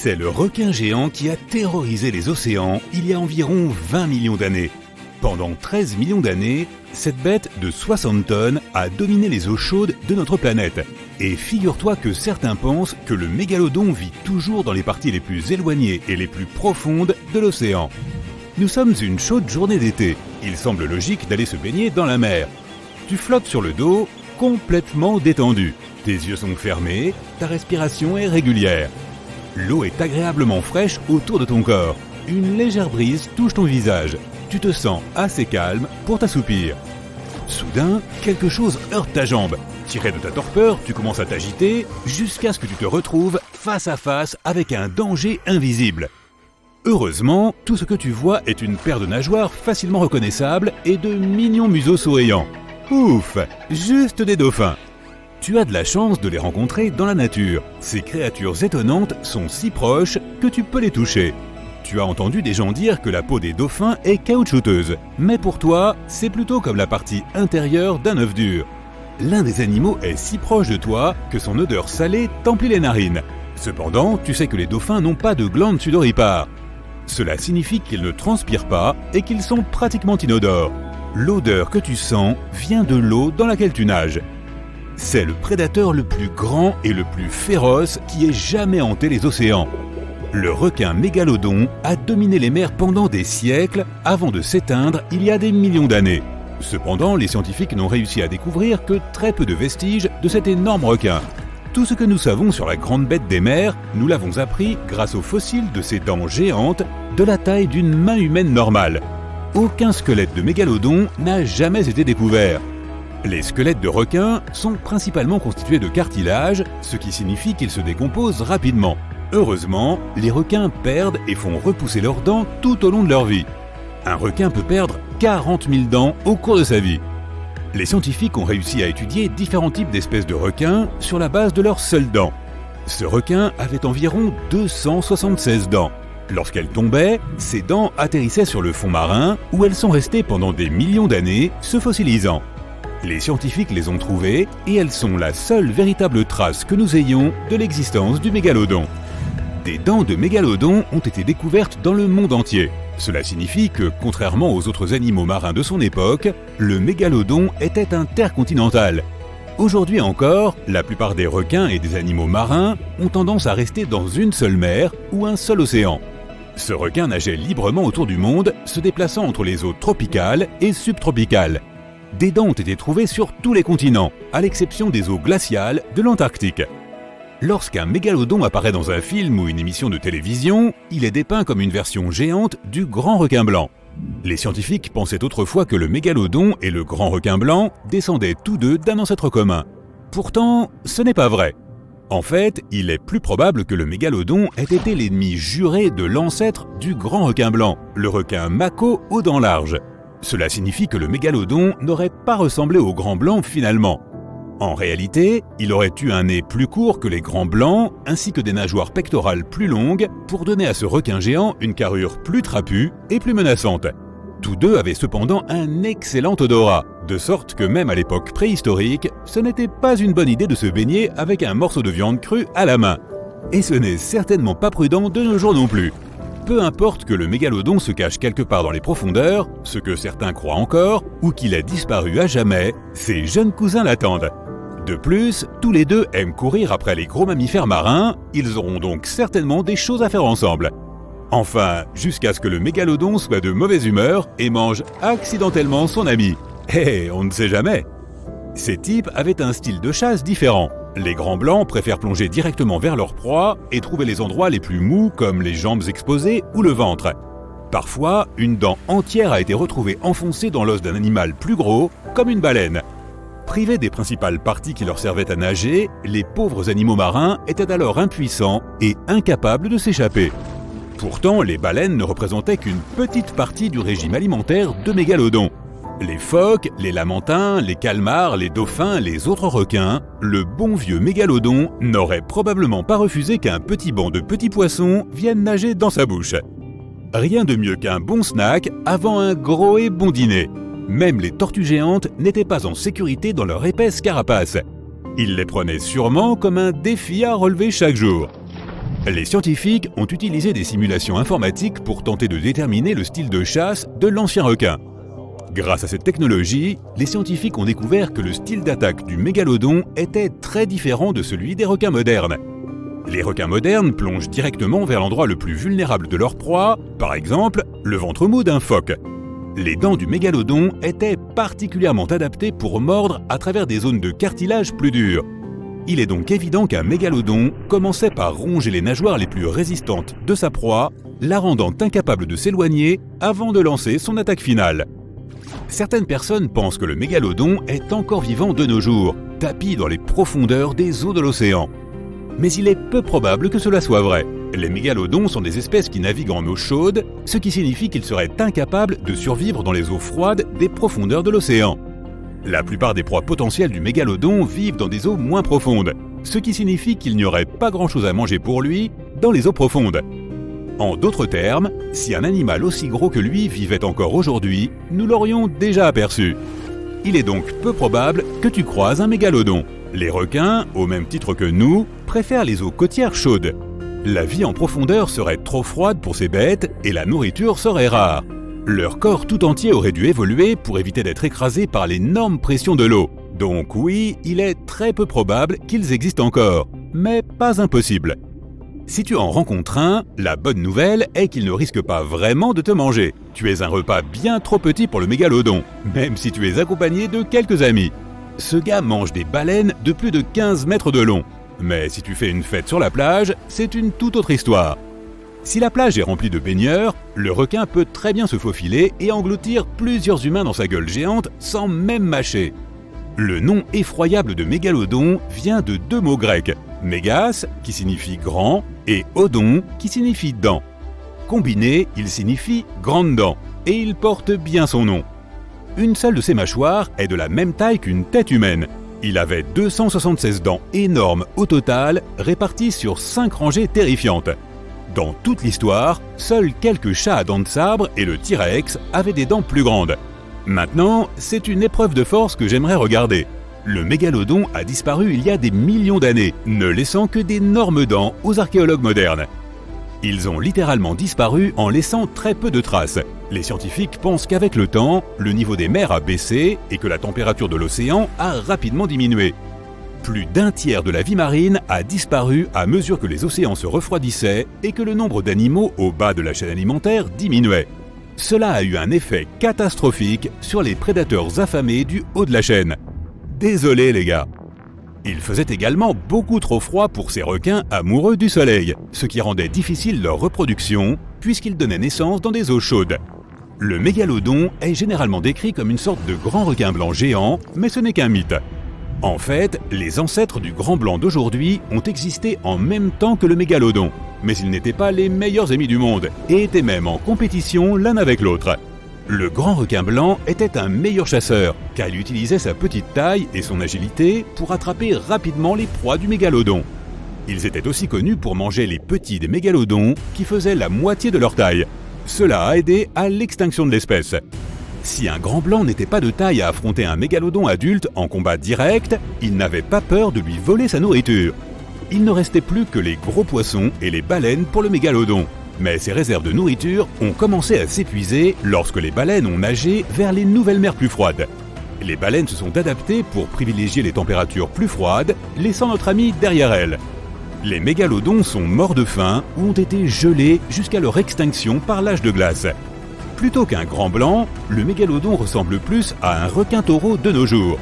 C'est le requin géant qui a terrorisé les océans il y a environ 20 millions d'années. Pendant 13 millions d'années, cette bête de 60 tonnes a dominé les eaux chaudes de notre planète. Et figure-toi que certains pensent que le mégalodon vit toujours dans les parties les plus éloignées et les plus profondes de l'océan. Nous sommes une chaude journée d'été. Il semble logique d'aller se baigner dans la mer. Tu flottes sur le dos, complètement détendu. Tes yeux sont fermés, ta respiration est régulière. L'eau est agréablement fraîche autour de ton corps. Une légère brise touche ton visage. Tu te sens assez calme pour t'assoupir. Soudain, quelque chose heurte ta jambe. Tiré de ta torpeur, tu commences à t'agiter jusqu'à ce que tu te retrouves face à face avec un danger invisible. Heureusement, tout ce que tu vois est une paire de nageoires facilement reconnaissables et de mignons museaux souriants. Ouf, juste des dauphins. Tu as de la chance de les rencontrer dans la nature. Ces créatures étonnantes sont si proches que tu peux les toucher. Tu as entendu des gens dire que la peau des dauphins est caoutchouteuse, mais pour toi, c'est plutôt comme la partie intérieure d'un œuf dur. L'un des animaux est si proche de toi que son odeur salée t'emplit les narines. Cependant, tu sais que les dauphins n'ont pas de glandes sudoripares. Cela signifie qu'ils ne transpirent pas et qu'ils sont pratiquement inodores. L'odeur que tu sens vient de l'eau dans laquelle tu nages. C'est le prédateur le plus grand et le plus féroce qui ait jamais hanté les océans. Le requin mégalodon a dominé les mers pendant des siècles avant de s'éteindre il y a des millions d'années. Cependant, les scientifiques n'ont réussi à découvrir que très peu de vestiges de cet énorme requin. Tout ce que nous savons sur la grande bête des mers, nous l'avons appris grâce aux fossiles de ses dents géantes de la taille d'une main humaine normale. Aucun squelette de mégalodon n'a jamais été découvert. Les squelettes de requins sont principalement constitués de cartilage, ce qui signifie qu'ils se décomposent rapidement. Heureusement, les requins perdent et font repousser leurs dents tout au long de leur vie. Un requin peut perdre 40 000 dents au cours de sa vie. Les scientifiques ont réussi à étudier différents types d'espèces de requins sur la base de leurs seules dents. Ce requin avait environ 276 dents. Lorsqu'elles tombaient, ces dents atterrissaient sur le fond marin où elles sont restées pendant des millions d'années, se fossilisant. Les scientifiques les ont trouvées et elles sont la seule véritable trace que nous ayons de l'existence du mégalodon. Des dents de mégalodon ont été découvertes dans le monde entier. Cela signifie que, contrairement aux autres animaux marins de son époque, le mégalodon était intercontinental. Aujourd'hui encore, la plupart des requins et des animaux marins ont tendance à rester dans une seule mer ou un seul océan. Ce requin nageait librement autour du monde, se déplaçant entre les eaux tropicales et subtropicales. Des dents ont été trouvées sur tous les continents, à l'exception des eaux glaciales de l'Antarctique. Lorsqu'un mégalodon apparaît dans un film ou une émission de télévision, il est dépeint comme une version géante du grand requin blanc. Les scientifiques pensaient autrefois que le mégalodon et le grand requin blanc descendaient tous deux d'un ancêtre commun. Pourtant, ce n'est pas vrai. En fait, il est plus probable que le mégalodon ait été l'ennemi juré de l'ancêtre du grand requin blanc, le requin mako aux dents larges. Cela signifie que le mégalodon n'aurait pas ressemblé au grand blanc finalement. En réalité, il aurait eu un nez plus court que les grands blancs, ainsi que des nageoires pectorales plus longues, pour donner à ce requin géant une carrure plus trapue et plus menaçante. Tous deux avaient cependant un excellent odorat, de sorte que même à l'époque préhistorique, ce n'était pas une bonne idée de se baigner avec un morceau de viande crue à la main. Et ce n'est certainement pas prudent de nos jours non plus. Peu importe que le mégalodon se cache quelque part dans les profondeurs, ce que certains croient encore, ou qu'il ait disparu à jamais, ses jeunes cousins l'attendent. De plus, tous les deux aiment courir après les gros mammifères marins, ils auront donc certainement des choses à faire ensemble. Enfin, jusqu'à ce que le mégalodon soit de mauvaise humeur et mange accidentellement son ami. On ne sait jamais. Ces types avaient un style de chasse différent. Les grands blancs préfèrent plonger directement vers leur proie et trouver les endroits les plus mous comme les jambes exposées ou le ventre. Parfois, une dent entière a été retrouvée enfoncée dans l'os d'un animal plus gros, comme une baleine. Privés des principales parties qui leur servaient à nager, les pauvres animaux marins étaient alors impuissants et incapables de s'échapper. Pourtant, les baleines ne représentaient qu'une petite partie du régime alimentaire de mégalodons. Les phoques, les lamantins, les calmars, les dauphins, les autres requins, le bon vieux mégalodon n'aurait probablement pas refusé qu'un petit banc de petits poissons vienne nager dans sa bouche. Rien de mieux qu'un bon snack avant un gros et bon dîner. Même les tortues géantes n'étaient pas en sécurité dans leur épaisse carapace. Ils les prenaient sûrement comme un défi à relever chaque jour. Les scientifiques ont utilisé des simulations informatiques pour tenter de déterminer le style de chasse de l'ancien requin. Grâce à cette technologie, les scientifiques ont découvert que le style d'attaque du mégalodon était très différent de celui des requins modernes. Les requins modernes plongent directement vers l'endroit le plus vulnérable de leur proie, par exemple le ventre mou d'un phoque. Les dents du mégalodon étaient particulièrement adaptées pour mordre à travers des zones de cartilage plus dures. Il est donc évident qu'un mégalodon commençait par ronger les nageoires les plus résistantes de sa proie, la rendant incapable de s'éloigner avant de lancer son attaque finale. Certaines personnes pensent que le mégalodon est encore vivant de nos jours, tapi dans les profondeurs des eaux de l'océan. Mais il est peu probable que cela soit vrai. Les mégalodons sont des espèces qui naviguent en eau chaude, ce qui signifie qu'ils seraient incapables de survivre dans les eaux froides des profondeurs de l'océan. La plupart des proies potentielles du mégalodon vivent dans des eaux moins profondes, ce qui signifie qu'il n'y aurait pas grand-chose à manger pour lui dans les eaux profondes. En d'autres termes, si un animal aussi gros que lui vivait encore aujourd'hui, nous l'aurions déjà aperçu. Il est donc peu probable que tu croises un mégalodon. Les requins, au même titre que nous, préfèrent les eaux côtières chaudes. La vie en profondeur serait trop froide pour ces bêtes et la nourriture serait rare. Leur corps tout entier aurait dû évoluer pour éviter d'être écrasé par l'énorme pression de l'eau. Donc oui, il est très peu probable qu'ils existent encore, mais pas impossible. Si tu en rencontres un, la bonne nouvelle est qu'il ne risque pas vraiment de te manger. Tu es un repas bien trop petit pour le mégalodon, même si tu es accompagné de quelques amis. Ce gars mange des baleines de plus de 15 mètres de long. Mais si tu fais une fête sur la plage, c'est une toute autre histoire. Si la plage est remplie de baigneurs, le requin peut très bien se faufiler et engloutir plusieurs humains dans sa gueule géante sans même mâcher. Le nom effroyable de mégalodon vient de deux mots grecs, mégas, qui signifie grand, et odon, qui signifie dent. Combiné, il signifie grande dent, et il porte bien son nom. Une seule de ses mâchoires est de la même taille qu'une tête humaine. Il avait 276 dents énormes au total, réparties sur 5 rangées terrifiantes. Dans toute l'histoire, seuls quelques chats à dents de sabre et le T-Rex avaient des dents plus grandes. Maintenant, c'est une épreuve de force que j'aimerais regarder. Le mégalodon a disparu il y a des millions d'années, ne laissant que d'énormes dents aux archéologues modernes. Ils ont littéralement disparu en laissant très peu de traces. Les scientifiques pensent qu'avec le temps, le niveau des mers a baissé et que la température de l'océan a rapidement diminué. Plus d'un tiers de la vie marine a disparu à mesure que les océans se refroidissaient et que le nombre d'animaux au bas de la chaîne alimentaire diminuait. Cela a eu un effet catastrophique sur les prédateurs affamés du haut de la chaîne. Désolé les gars. Il faisait également beaucoup trop froid pour ces requins amoureux du soleil, ce qui rendait difficile leur reproduction puisqu'ils donnaient naissance dans des eaux chaudes. Le mégalodon est généralement décrit comme une sorte de grand requin blanc géant, mais ce n'est qu'un mythe. En fait, les ancêtres du grand blanc d'aujourd'hui ont existé en même temps que le mégalodon, mais ils n'étaient pas les meilleurs amis du monde et étaient même en compétition l'un avec l'autre. Le grand requin blanc était un meilleur chasseur, car il utilisait sa petite taille et son agilité pour attraper rapidement les proies du mégalodon. Ils étaient aussi connus pour manger les petits des mégalodons qui faisaient la moitié de leur taille. Cela a aidé à l'extinction de l'espèce. Si un grand blanc n'était pas de taille à affronter un mégalodon adulte en combat direct, il n'avait pas peur de lui voler sa nourriture. Il ne restait plus que les gros poissons et les baleines pour le mégalodon. Mais ces réserves de nourriture ont commencé à s'épuiser lorsque les baleines ont nagé vers les nouvelles mers plus froides. Les baleines se sont adaptées pour privilégier les températures plus froides, laissant notre ami derrière elles. Les mégalodons sont morts de faim ou ont été gelés jusqu'à leur extinction par l'âge de glace. Plutôt qu'un grand blanc, le mégalodon ressemble plus à un requin-taureau de nos jours.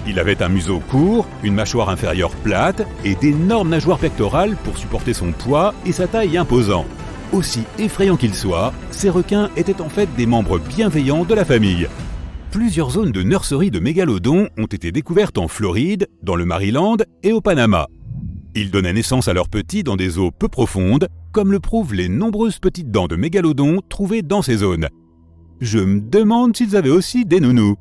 Il avait un museau court, une mâchoire inférieure plate et d'énormes nageoires pectorales pour supporter son poids et sa taille imposante. Aussi effrayants qu'ils soient, ces requins étaient en fait des membres bienveillants de la famille. Plusieurs zones de nurserie de mégalodons ont été découvertes en Floride, dans le Maryland et au Panama. Ils donnaient naissance à leurs petits dans des eaux peu profondes, comme le prouvent les nombreuses petites dents de mégalodons trouvées dans ces zones. Je me demande s'ils avaient aussi des nounous.